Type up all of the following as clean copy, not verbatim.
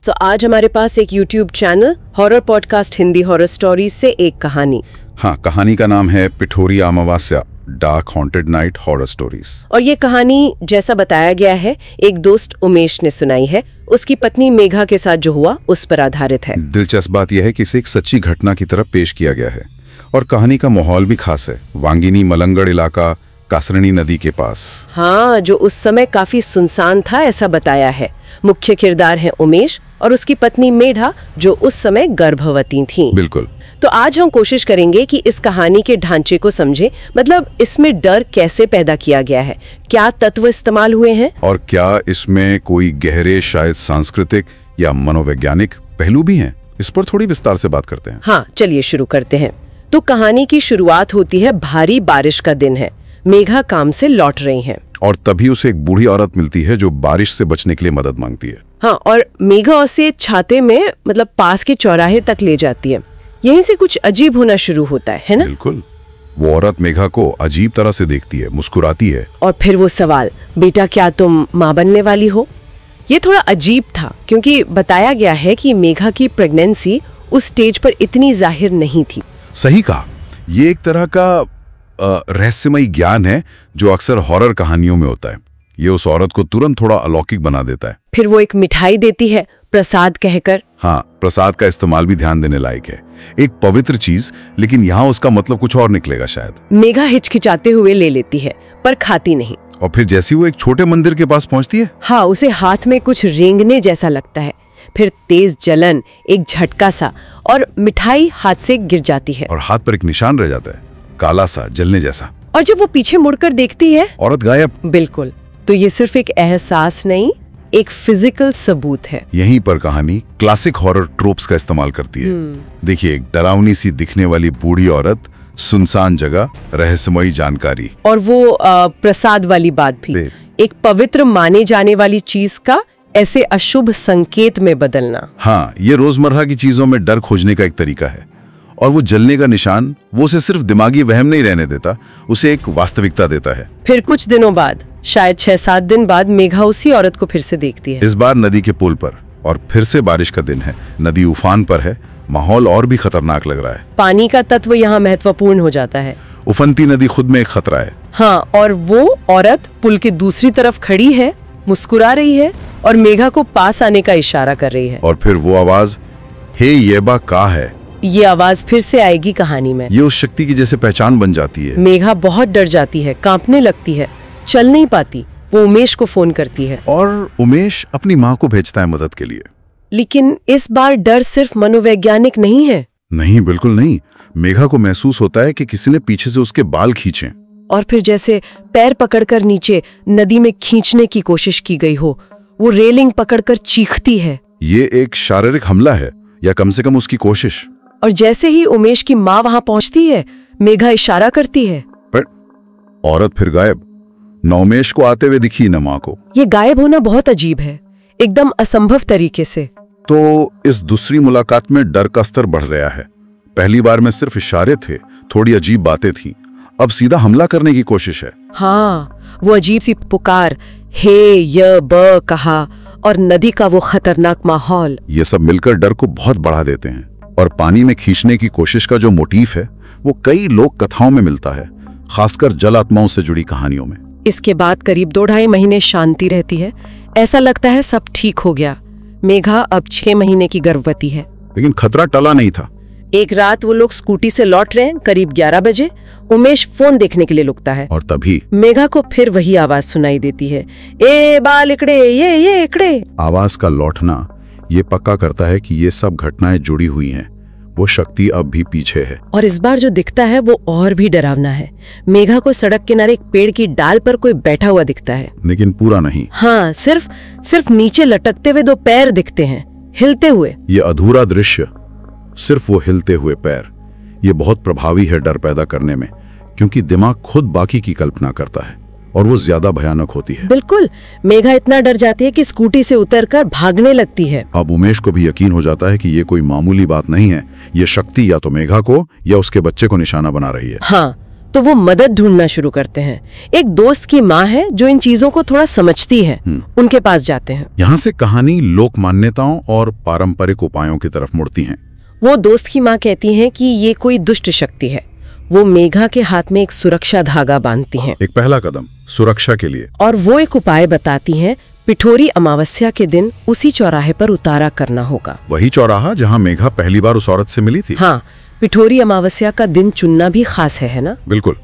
तो आज हमारे पास एक YouTube channel horror podcast Hindi horror stories से एक कहानी। हाँ, कहानी का नाम है Pithori Amavasya dark haunted night horror stories. और ये कहानी जैसा बताया गया है एक दोस्त उमेश ने सुनाई है। उसकी पत्नी मेघा के साथ जो हुआ उस पर आधारित है। दिलचस्प बात यह है कि इसे एक सच्ची घटना की तरह पेश किया गया है और कहानी का माहौल भी खास है। वांगिनी मलंगड़ इलाका, कासरणी नदी के पास। हाँ, जो उस समय काफी सुनसान था ऐसा बताया है। मुख्य किरदार है उमेश और उसकी पत्नी मेघा जो उस समय गर्भवती थीं। बिल्कुल। तो आज हम कोशिश करेंगे कि इस कहानी के ढांचे को समझें, मतलब इसमें डर कैसे पैदा किया गया है, क्या तत्व इस्तेमाल हुए हैं और क्या इसमें कोई गहरे शायद सांस्कृतिक या मनोवैज्ञानिक पहलू भी हैं। इस पर थोड़ी विस्तार से बात करते हैं। हाँ, चलिए शुरू करते हैं। तो कहानी की शुरुआत होती है, भारी बारिश का दिन है, मेघा काम से लौट रही हैं। और तभी उसे एक बूढ़ी औरत मिलती है जो बारिश से बचने के लिए मदद मांगती है। हाँ, और मेघा उसे छाते में मतलब पास के चौराहे तक ले जाती है। यहीं से कुछ अजीब होना शुरू होता है ना? बिल्कुल। वो औरत मेघा को अजीब तरह से देखती है, मुस्कुराती है। और फिर वो सवाल, बेटा क्या तुम माँ बनने वाली हो? ये थोड़ा अजीब था क्योंकि बताया गया है कि मेघा की प्रेगनेंसी उस स्टेज पर इतनी जाहिर नहीं थी। सही कहा। ये एक तरह का रहस्यमयी ज्ञान है जो अक्सर हॉरर कहानियों में होता है। ये उस औरत को तुरंत थोड़ा अलौकिक बना देता है। फिर वो एक मिठाई देती है प्रसाद कहकर। हाँ, प्रसाद का इस्तेमाल भी ध्यान देने लायक है। एक पवित्र चीज, लेकिन यहाँ उसका मतलब कुछ और निकलेगा शायद। मेघा हिचकिचाते हुए ले लेती है पर खाती नहीं। और फिर जैसी वो एक छोटे मंदिर के पास पहुंचती है, हाँ, उसे हाथ में कुछ रेंगने जैसा लगता है। फिर तेज जलन, एक झटका सा और मिठाई हाथ से गिर जाती है और हाथ पर एक निशान रह जाता है, काला सा, जलने जैसा। और जब वो पीछे मुड़कर देखती है, औरत गायब। बिल्कुल। तो ये सिर्फ एक एहसास नहीं, एक फिजिकल सबूत है। यहीं पर कहानी क्लासिक हॉरर ट्रोप्स का इस्तेमाल करती है। देखिए, एक डरावनी सी दिखने वाली बूढ़ी औरत, सुनसान जगह, रहस्यमयी जानकारी। और वो प्रसाद वाली बात भी, एक पवित्र माने जाने वाली चीज का ऐसे अशुभ संकेत में बदलना। हाँ, ये रोजमर्रा की चीजों में डर खोजने का एक तरीका है। और वो जलने का निशान, वो उसे सिर्फ दिमागी वहम नहीं रहने देता, उसे एक वास्तविकता देता है। फिर कुछ दिनों बाद, शायद 6-7 दिन बाद, मेघा उसी औरत को फिर से देखती है। इस बार नदी के पुल पर, और फिर से बारिश का दिन है। नदी उफान पर है, माहौल और भी खतरनाक लग रहा है। पानी का तत्व यहाँ महत्वपूर्ण हो जाता है। उफनती नदी खुद में एक खतरा है। हाँ, और वो औरत पुल के दूसरी तरफ खड़ी है, मुस्कुरा रही है और मेघा को पास आने का इशारा कर रही है। और फिर वो आवाज, हे येबा का है। ये आवाज फिर से आएगी कहानी में। ये उस शक्ति की जैसे पहचान बन जाती है। मेघा बहुत डर जाती है, कांपने लगती है, चल नहीं पाती। वो उमेश को फोन करती है और उमेश अपनी माँ को भेजता है मदद के लिए। लेकिन इस बार डर सिर्फ मनोवैज्ञानिक नहीं है। नहीं, बिल्कुल नहीं। मेघा को महसूस होता है कि किसी ने पीछे से उसके बाल खींचे और फिर जैसे पैर पकड़कर नीचे नदी में खींचने की कोशिश की गई हो। वो रेलिंग पकड़कर चीखती है। ये एक शारीरिक हमला है, या कम से कम उसकी कोशिश। और जैसे ही उमेश की माँ वहां पहुंचती है, मेघा इशारा करती है, पर औरत फिर गायब। न उमेश को आते हुए दिखी, न माँ को। ये गायब होना बहुत अजीब है, एकदम असंभव तरीके से। तो इस दूसरी मुलाकात में डर का स्तर बढ़ रहा है। पहली बार में सिर्फ इशारे थे, थोड़ी अजीब बातें थी। अब सीधा हमला करने की कोशिश है। हाँ, वो अजीब सी पुकार, हे य ब कहा, और नदी का वो खतरनाक माहौल, ये सब मिलकर डर को बहुत बढ़ा देते हैं। और पानी में खींचने की कोशिश का जो मोटिफ है, वो कई लोक कथाओं में मिलता है, खासकर जल आत्माओं से जुड़ी कहानियों में। इसके बाद करीब 2-2.5 महीने शांति रहती है। ऐसा लगता है सब ठीक हो गया। मेघा अब 6 महीने की गर्भवती है। लेकिन खतरा टला नहीं था। एक रात वो लोग स्कूटी से लौट रहे हैं, करीब 11 बजे। उमेश फोन देखने के लिए रुकता है और तभी मेघा को फिर वही आवाज सुनाई देती है, ए बाल इकड़े, ये इकड़े। आवाज का लौटना ये पक्का करता है कि ये सब घटनाएं जुड़ी हुई हैं। वो शक्ति अब भी पीछे है। और इस बार जो दिखता है वो और भी डरावना है। मेघा को सड़क किनारे एक पेड़ की डाल पर कोई बैठा हुआ दिखता है, लेकिन पूरा नहीं। हाँ, सिर्फ नीचे लटकते हुए 2 पैर दिखते हैं, हिलते हुए। ये अधूरा दृश्य, सिर्फ वो हिलते हुए पैर, ये बहुत प्रभावी है डर पैदा करने में, क्योंकि दिमाग खुद बाकी की कल्पना करता है और वो ज्यादा भयानक होती है। बिल्कुल। मेघा इतना डर जाती है कि स्कूटी से उतरकर भागने लगती है। अब उमेश को भी यकीन हो जाता है कि ये कोई मामूली बात नहीं है। ये शक्ति या तो मेघा को या उसके बच्चे को निशाना बना रही है। हाँ, तो वो मदद ढूंढना शुरू करते हैं। एक दोस्त की माँ है जो इन चीजों को थोड़ा समझती है, उनके पास जाते हैं। यहाँ से कहानी लोक मान्यताओं और पारंपरिक उपायों की तरफ मुड़ती है। वो दोस्त की माँ कहती है कि ये कोई दुष्ट शक्ति है। वो मेघा के हाथ में एक सुरक्षा धागा बांधती हैं। एक पहला कदम सुरक्षा के लिए। और वो एक उपाय बताती हैं, पिठोरी अमावस्या के दिन उसी चौराहे पर उतारा करना होगा। वही चौराहा जहाँ मेघा पहली बार उस औरत से मिली थी। हाँ, पिठोरी अमावस्या का दिन चुनना भी खास है ना? बिल्कुल।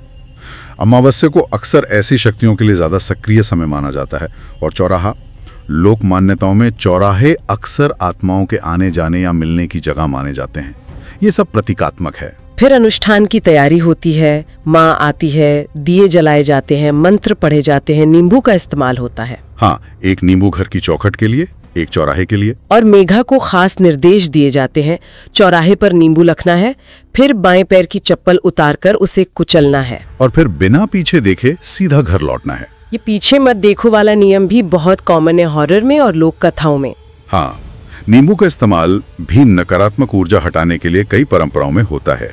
अमावस्या को अक्सर ऐसी शक्तियों के लिए ज्यादा सक्रिय समय माना जाता है, और चौराहा, लोक मान्यताओं में चौराहे अक्सर आत्माओं के आने जाने या मिलने की जगह माने जाते हैं। ये सब प्रतीकात्मक है। फिर अनुष्ठान की तैयारी होती है, माँ आती है, दिए जलाए जाते हैं, मंत्र पढ़े जाते हैं, नींबू का इस्तेमाल होता है। हाँ, एक नींबू घर की चौखट के लिए, एक चौराहे के लिए। और मेघा को खास निर्देश दिए जाते हैं, चौराहे पर नींबू रखना है, फिर बाएं पैर की चप्पल उतारकर उसे कुचलना है, और फिर बिना पीछे देखे सीधा घर लौटना है। ये पीछे मत देखो वाला नियम भी बहुत कॉमन है हॉरर में और लोक कथाओं में। हाँ, नींबू का इस्तेमाल भी नकारात्मक ऊर्जा हटाने के लिए कई परंपराओं में होता है।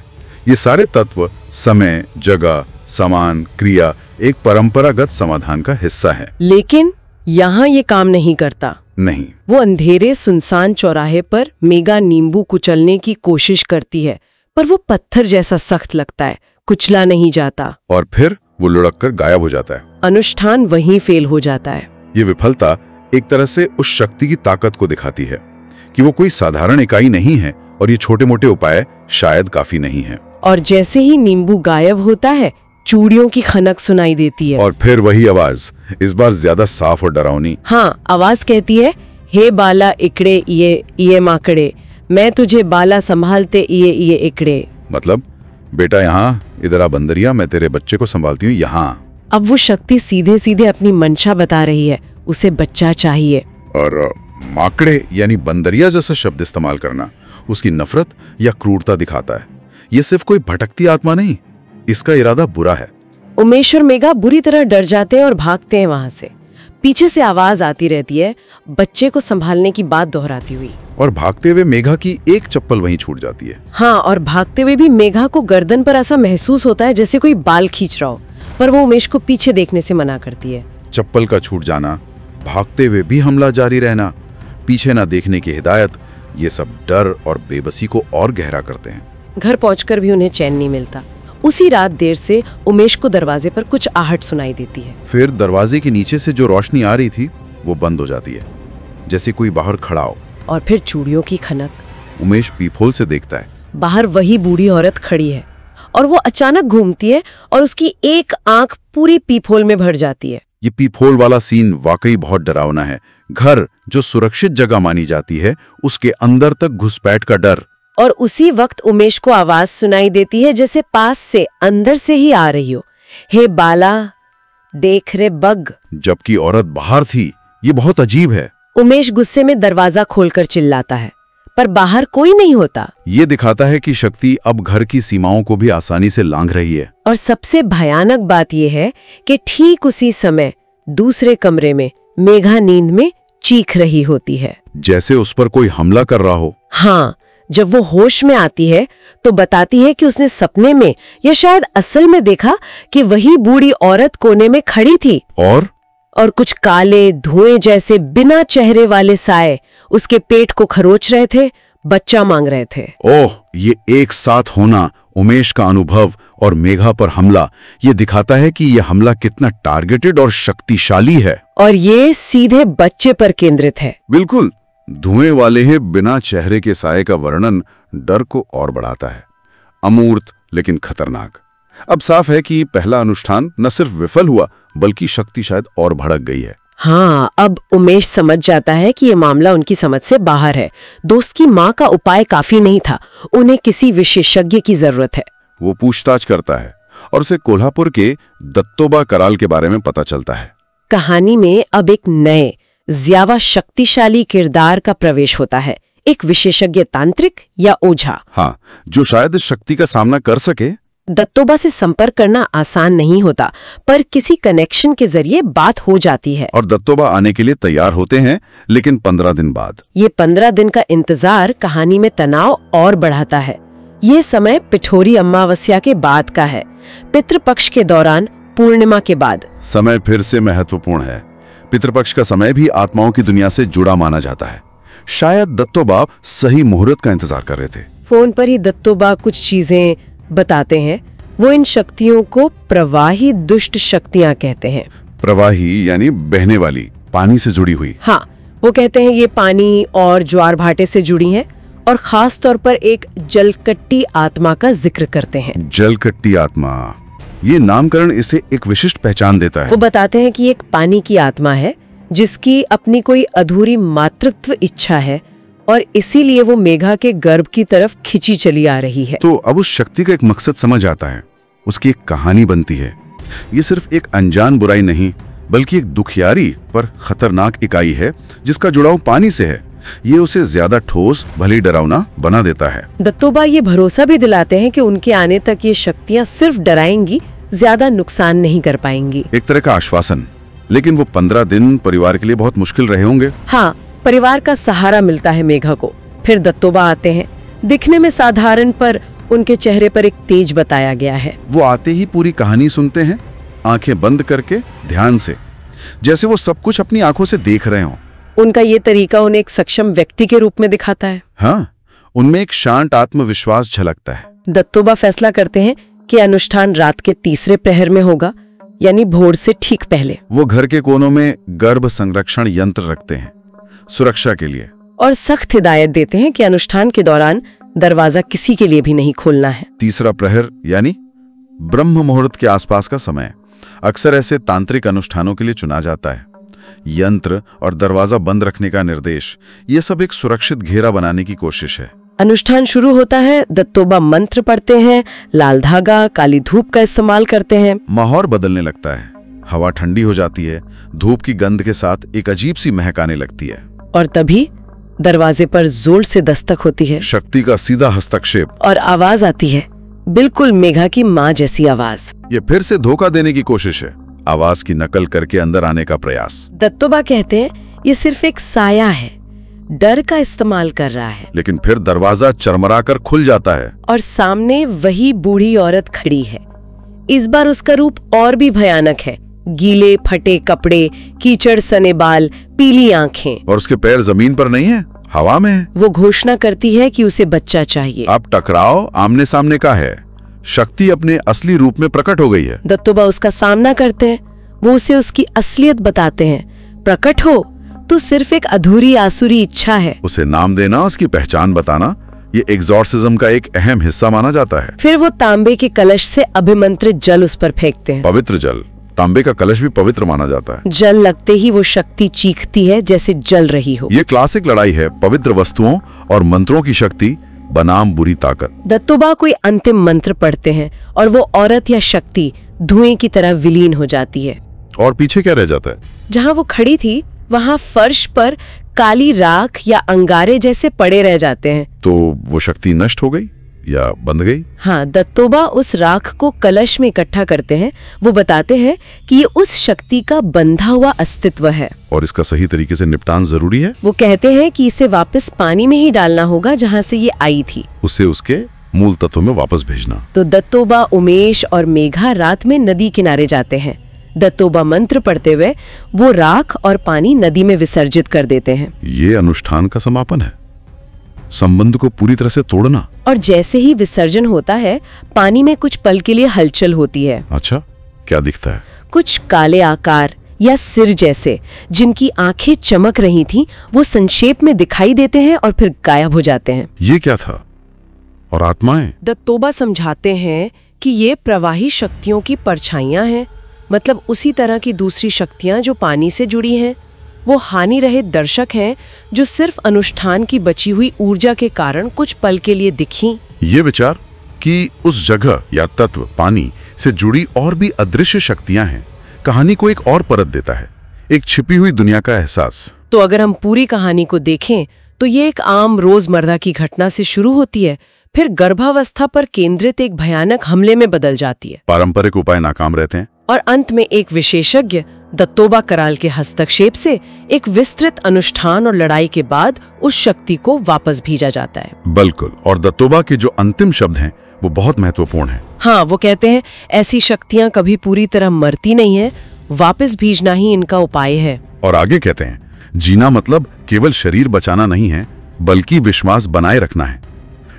ये सारे तत्व समय, जगह, सामान, क्रिया एक परंपरागत समाधान का हिस्सा है। लेकिन यहाँ ये काम नहीं करता। नहीं। वो अंधेरे सुनसान चौराहे पर मेघा नींबू कुचलने की कोशिश करती है, पर वो पत्थर जैसा सख्त लगता है, कुचला नहीं जाता। और फिर वो लुढ़क कर गायब हो जाता है। अनुष्ठान वहीं फेल हो जाता है। ये विफलता एक तरह से उस शक्ति की ताकत को दिखाती है कि वो कोई साधारण इकाई नहीं है, और ये छोटे मोटे उपाय शायद काफी नहीं है। और जैसे ही नींबू गायब होता है, चूड़ियों की खनक सुनाई देती है। और फिर वही आवाज, इस बार ज्यादा साफ और डरावनी। हाँ, आवाज कहती है, हे बाला इकड़े ये माकड़े, मैं तुझे बाला संभालते ये इकड़े। मतलब, बेटा यहाँ इधर आ बंदरिया, मैं तेरे बच्चे को संभालती हूँ यहाँ। अब वो शक्ति सीधे सीधे अपनी मंशा बता रही है, उसे बच्चा चाहिए। और माकड़े यानी बंदरिया जैसा शब्द इस्तेमाल करना उसकी नफरत या क्रूरता दिखाता है। ये सिर्फ कोई भटकती आत्मा नहीं, इसका इरादा बुरा है। उमेश और मेघा बुरी तरह डर जाते हैं और भागते हैं वहां से। पीछे से आवाज आती रहती है, बच्चे को संभालने की बात दोहराती हुई। और भागते हुए मेघा की एक चप्पल वहीं छूट जाती है। हाँ, और भागते हुए भी मेघा को गर्दन पर ऐसा महसूस होता है जैसे कोई बाल खींच रहा हो, पर वो उमेश को पीछे देखने से मना करती है। चप्पल का छूट जाना, भागते हुए भी हमला जारी रहना, पीछे न देखने की हिदायत, ये सब डर और बेबसी को और गहरा करते हैं। घर पहुंचकर भी उन्हें चैन नहीं मिलता। उसी रात देर से उमेश को दरवाजे पर कुछ आहट सुनाई देती है। फिर दरवाजे के नीचे से जो रोशनी आ रही थी वो बंद हो जाती है, जैसे कोई बाहर खड़ा हो। और फिर चूड़ियों की खनक। उमेश पीपहोल से देखता है, बाहर वही बूढ़ी औरत खड़ी है, और वो अचानक घूमती है और उसकी एक आंख पूरी पीपहोल में भर जाती है। ये पीपहोल वाला सीन वाकई बहुत डरावना है। घर जो सुरक्षित जगह मानी जाती है, उसके अंदर तक घुसपैठ का डर। और उसी वक्त उमेश को आवाज सुनाई देती है जैसे पास से अंदर से ही आ रही हो, हे बाला देख रे बग। जबकि औरत बाहर थी। ये बहुत अजीब है। उमेश गुस्से में दरवाजा खोलकर चिल्लाता है, पर बाहर कोई नहीं होता। ये दिखाता है कि शक्ति अब घर की सीमाओं को भी आसानी से लांघ रही है। और सबसे भयानक बात यह है कि ठीक उसी समय दूसरे कमरे में मेघा नींद में चीख रही होती है, जैसे उस पर कोई हमला कर रहा हो। हाँ, जब वो होश में आती है तो बताती है कि उसने सपने में या शायद असल में देखा कि वही बूढ़ी औरत कोने में खड़ी थी, और कुछ काले धुएं जैसे बिना चेहरे वाले साए उसके पेट को खरोच रहे थे, बच्चा मांग रहे थे। ओह, ये एक साथ होना, उमेश का अनुभव और मेघा पर हमला, ये दिखाता है कि ये हमला कितना टारगेटेड और शक्तिशाली है। और ये सीधे बच्चे पर केंद्रित है। बिल्कुल। धुएं वाले ही बिना चेहरे के साए का वर्णन डर को और बढ़ाता है। अमूर्त लेकिन खतरनाक। अब साफ है कि पहला अनुष्ठान न सिर्फ विफल हुआ, बल्कि शक्ति शायद और भड़क गई है। हाँ, अब उमेश समझ जाता है कि ये मामला उनकी समझ से बाहर है। दोस्त की माँ का उपाय काफी नहीं था, उन्हें किसी विशेषज्ञ की जरूरत है। वो पूछताछ करता है और उसे कोल्हापुर के दत्तोबा कराल के बारे में पता चलता है। कहानी में अब एक नए ज्यादा शक्तिशाली किरदार का प्रवेश होता है, एक विशेषज्ञ तांत्रिक या ओझा। हाँ, जो शायद इस शक्ति का सामना कर सके। दत्तोबा से संपर्क करना आसान नहीं होता, पर किसी कनेक्शन के जरिए बात हो जाती है। और दत्तोबा आने के लिए तैयार होते हैं, लेकिन 15 दिन बाद। ये 15 दिन का इंतजार कहानी में तनाव और बढ़ाता है। ये समय पिठोरी अमावस्या के बाद का है, पितृपक्ष के दौरान पूर्णिमा के बाद। समय फिर से महत्वपूर्ण है। पितृपक्ष का समय भी आत्माओं की दुनिया से जुड़ा माना जाता है। शायद दत्तोबा सही मुहूर्त का इंतजार कर रहे थे। फोन पर ही दत्तोबा कुछ चीजें बताते हैं। वो इन शक्तियों को प्रवाही दुष्ट शक्तियां कहते हैं। प्रवाही यानी बहने वाली, पानी से जुड़ी हुई। हाँ, वो कहते हैं ये पानी और ज्वार भाटे से जुड़ी हैं और खास तौर पर एक जलकट्टी आत्मा का जिक्र करते हैं। जलकट्टी आत्मा, ये नामकरण इसे एक विशिष्ट पहचान देता है। वो बताते हैं कि एक पानी की आत्मा है जिसकी अपनी कोई अधूरी मातृत्व इच्छा है और इसीलिए वो मेघा के गर्भ की तरफ खिंची चली आ रही है। तो अब उस शक्ति का एक मकसद समझ आता है, उसकी एक कहानी बनती है। ये सिर्फ एक अनजान बुराई नहीं, बल्कि एक दुखियारी पर खतरनाक इकाई है जिसका जुड़ाव पानी से है। ये उसे ज्यादा ठोस, भले डरावना बना देता है। दत्तोबा ये भरोसा भी दिलाते हैं कि उनके आने तक ये शक्तियां सिर्फ डराएंगी, ज्यादा नुकसान नहीं कर पाएंगी। एक तरह का आश्वासन। लेकिन वो 15 दिन परिवार के लिए बहुत मुश्किल रहे होंगे। हाँ, परिवार का सहारा मिलता है मेघा को। फिर दत्तोबा आते हैं। दिखने में साधारण, पर उनके चेहरे पर एक तेज बताया गया है। वो आते ही पूरी कहानी सुनते हैं, आंखें बंद करके, ध्यान से, जैसे वो सब कुछ अपनी आंखों से देख रहे हों। उनका ये तरीका उन्हें एक सक्षम व्यक्ति के रूप में दिखाता है। हाँ, उनमें एक शांत आत्मविश्वास झलकता है। दत्तोबा फैसला करते हैं कि अनुष्ठान रात के तीसरे प्रहर में होगा, यानी भोर से ठीक पहले। वो घर के कोनों में गर्भ संरक्षण यंत्र रखते हैं, सुरक्षा के लिए, और सख्त हिदायत देते हैं कि अनुष्ठान के दौरान दरवाजा किसी के लिए भी नहीं खोलना है। तीसरा प्रहर यानी ब्रह्म मुहूर्त के आसपास का समय अक्सर ऐसे तांत्रिक अनुष्ठानों के लिए चुना जाता है। यंत्र और दरवाजा बंद रखने का निर्देश, ये सब एक सुरक्षित घेरा बनाने की कोशिश है। अनुष्ठान शुरू होता है। दत्तोबा मंत्र पढ़ते हैं, लाल धागा, काली धूप का इस्तेमाल करते हैं। माहौल बदलने लगता है, हवा ठंडी हो जाती है, धूप की गंध के साथ एक अजीब सी महक आने लगती है। और तभी दरवाजे पर जोर से दस्तक होती है। शक्ति का सीधा हस्तक्षेप, और आवाज आती है, बिल्कुल मेघा की माँ जैसी आवाज। ये फिर से धोखा देने की कोशिश है, आवाज की नकल करके अंदर आने का प्रयास। दत्तोबा कहते हैं ये सिर्फ एक साया है, डर का इस्तेमाल कर रहा है। लेकिन फिर दरवाजा चरमरा कर खुल जाता है और सामने वही बूढ़ी औरत खड़ी है। इस बार उसका रूप और भी भयानक है। गीले फटे कपड़े, कीचड़ सने बाल, पीली आंखें। और उसके पैर जमीन पर नहीं है, हवा में है। वो घोषणा करती है कि उसे बच्चा चाहिए। अब टकराव आमने सामने का है, शक्ति अपने असली रूप में प्रकट हो गई है। दत्तोबा उसका सामना करते हैं। वो उसे उसकी असलियत बताते हैं। प्रकट हो तो सिर्फ एक अधूरी आसुरी इच्छा है। उसे नाम देना, उसकी पहचान बताना, ये एग्जॉर्सिज्म का एक अहम हिस्सा माना जाता है। फिर वो तांबे के कलश से अभिमंत्रित जल उस पर फेंकते हैं। पवित्र जल, तांबे का कलश भी पवित्र माना जाता है। जल लगते ही वो शक्ति चीखती है जैसे जल रही हो। ये क्लासिक लड़ाई है, पवित्र वस्तुओं और मंत्रों की शक्ति बनाम बुरी ताकत। दत्तोबा कोई अंतिम मंत्र पढ़ते हैं और वो औरत या शक्ति धुएं की तरह विलीन हो जाती है। और पीछे क्या रह जाता है? जहाँ वो खड़ी थी वहाँ फर्श पर काली राख या अंगारे जैसे पड़े रह जाते हैं। तो वो शक्ति नष्ट हो गई या बंध गई? हाँ, दत्तोबा उस राख को कलश में इकट्ठा करते हैं। वो बताते हैं कि ये उस शक्ति का बंधा हुआ अस्तित्व है और इसका सही तरीके से निपटान जरूरी है। वो कहते हैं कि इसे वापस पानी में ही डालना होगा जहाँ से ये आई थी, उसे उसके मूल तत्व में वापस भेजना। तो दत्तोबा, उमेश और मेघा रात में नदी किनारे जाते हैं। दत्तोबा मंत्र पढ़ते हुए वो राख और पानी नदी में विसर्जित कर देते हैं। ये अनुष्ठान का समापन है, संबंध को पूरी तरह से तोड़ना। और जैसे ही विसर्जन होता है, पानी में कुछ पल के लिए हलचल होती है। अच्छा, क्या दिखता है? कुछ काले आकार या सिर जैसे, जिनकी आंखें चमक रही थीं, वो संक्षेप में दिखाई देते हैं और फिर गायब हो जाते हैं। ये क्या था? और आत्माएं? दत्तोबा समझाते हैं कि ये प्रवाही शक्तियों की परछाइयां हैं, मतलब उसी तरह की दूसरी शक्तियां जो पानी से जुड़ी हैं। वो हानि रहित दर्शक हैं जो सिर्फ अनुष्ठान की बची हुई ऊर्जा के कारण कुछ पल के लिए दिखीं। ये विचार कि उस जगह या तत्व पानी से जुड़ी और भी अदृश्य शक्तियां हैं, कहानी को एक और परत देता है, एक छिपी हुई दुनिया का एहसास। तो अगर हम पूरी कहानी को देखें तो ये एक आम रोजमर्रा की घटना से शुरू होती है, फिर गर्भावस्था पर केंद्रित एक भयानक हमले में बदल जाती है। पारंपरिक उपाय नाकाम रहते हैं और अंत में एक विशेषज्ञ दत्तोबा कराल के हस्तक्षेप से एक विस्तृत अनुष्ठान और लड़ाई के बाद उस शक्ति को वापस भेजा जाता है। बिल्कुल। और दत्तोबा के जो अंतिम शब्द हैं वो बहुत महत्वपूर्ण है। हाँ, वो कहते हैं ऐसी शक्तियां कभी पूरी तरह मरती नहीं है, वापस भेजना ही इनका उपाय है। और आगे कहते हैं, जीना मतलब केवल शरीर बचाना नहीं है, बल्कि विश्वास बनाए रखना है।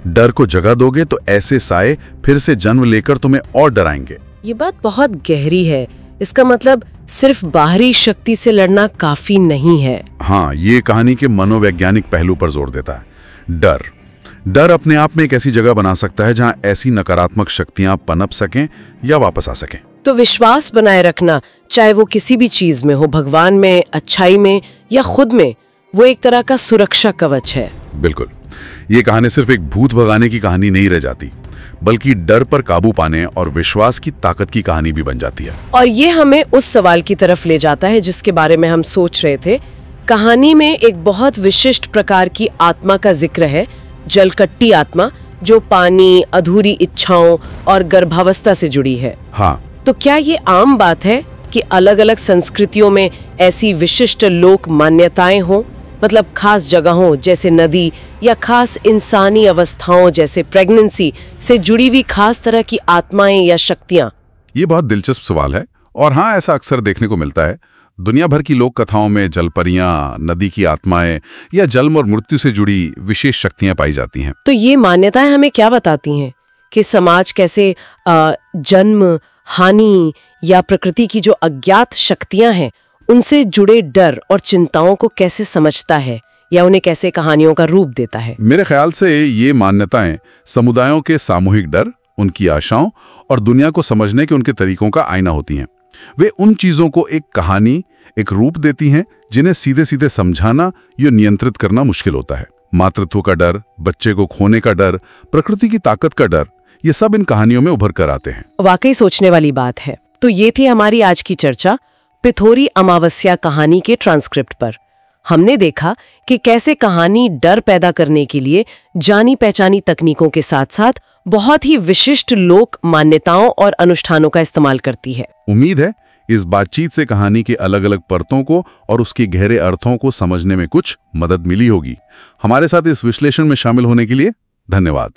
डर को जगह दोगे तो ऐसे साए फिर से जन्म लेकर तुम्हें और डराएंगे। ये बात बहुत गहरी है। इसका मतलब सिर्फ बाहरी शक्ति से लड़ना काफी नहीं है। हाँ, ये कहानी के मनोवैज्ञानिक पहलू पर जोर देता है। डर अपने आप में एक ऐसी जगह बना सकता है जहां ऐसी नकारात्मक शक्तियां पनप सकें या वापस आ सकें। तो विश्वास बनाए रखना, चाहे वो किसी भी चीज में हो, भगवान में, अच्छाई में या खुद में, वो एक तरह का सुरक्षा कवच है। बिल्कुल, ये कहानी सिर्फ एक भूत भगाने की कहानी नहीं रह जाती, बल्कि डर पर काबू पाने और विश्वास की ताकत की कहानी भी बन जाती है। और ये हमें उस सवाल की तरफ ले जाता है जिसके बारे में हम सोच रहे थे। कहानी में एक बहुत विशिष्ट प्रकार की आत्मा का जिक्र है, जलकट्टी आत्मा, जो पानी, अधूरी इच्छाओं और गर्भावस्था से जुड़ी है। हाँ, तो क्या ये आम बात है कि अलग अलग संस्कृतियों में ऐसी विशिष्ट लोक मान्यताएं हों, मतलब खास जगहों जैसे नदी या खास इंसानी अवस्थाओं जैसे प्रेगनेंसी से जुड़ी हुई खास तरह की आत्माएं या शक्तियां? ये बहुत दिलचस्प सवाल है और हाँ, ऐसा अक्सर देखने को मिलता है। दुनिया भर की लोक कथाओं में जलपरियां, नदी की आत्माएं या जन्म और मृत्यु से जुड़ी विशेष शक्तियां पाई जाती हैं। तो ये मान्यताएं हमें क्या बताती हैं कि समाज कैसे जन्म, हानि या प्रकृति की जो अज्ञात शक्तियां हैं उनसे जुड़े डर और चिंताओं को कैसे समझता है या उन्हें कैसे कहानियों का रूप देता है? मेरे ख्याल से ये मान्यताएं समुदायों के सामूहिक डर, उनकी आशाओं और दुनिया को समझने के उनके तरीकों का आईना होती हैं। वे उन चीजों को एक कहानी, एक रूप देती हैं जिन्हें सीधे सीधे समझाना या नियंत्रित करना मुश्किल होता है। मातृत्व का डर, बच्चे को खोने का डर, प्रकृति की ताकत का डर, ये सब इन कहानियों में उभर कर आते हैं। वाकई सोचने वाली बात है। तो ये थी हमारी आज की चर्चा पिथौरी अमावस्या कहानी के ट्रांसक्रिप्ट पर। हमने देखा कि कैसे कहानी डर पैदा करने के लिए जानी पहचानी तकनीकों के साथ साथ बहुत ही विशिष्ट लोक मान्यताओं और अनुष्ठानों का इस्तेमाल करती है। उम्मीद है इस बातचीत से कहानी के अलग अलग परतों को और उसके गहरे अर्थों को समझने में कुछ मदद मिली होगी। हमारे साथ इस विश्लेषण में शामिल होने के लिए धन्यवाद।